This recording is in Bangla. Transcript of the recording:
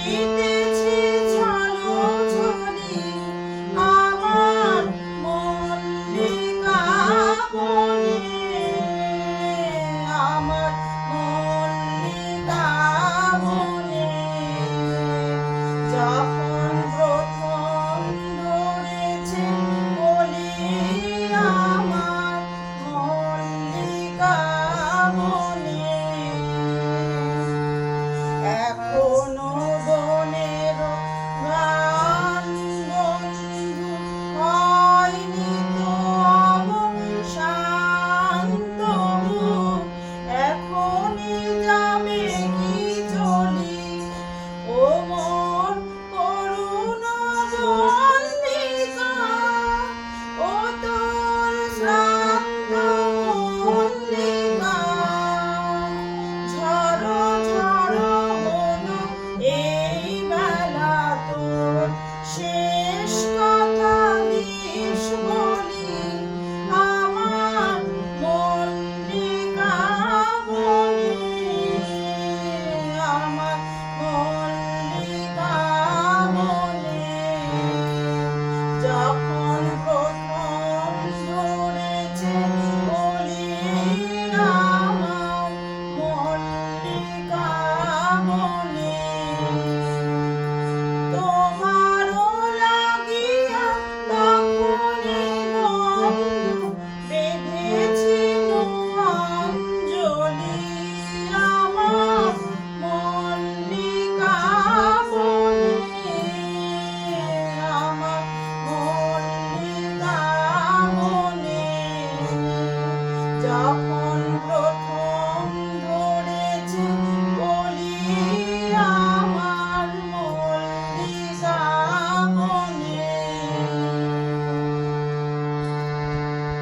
দিতেছি ঝলঝলি আমার মল্লিকা বনে, আমার মল্লিকা বনে। যখন প্রথম ধরেছে কলি আমার মল্লিকা বনে, এখনো বনের গান বন্ধু হয়নি তো অবসান, তবু এখনই যাবে কি চলি ও মোর করুণ মল্লিকা, ও তোর শ্রান্ত মল্লিকা। ঝড়ো ঝড়ো হলো এই বেলা তোর সে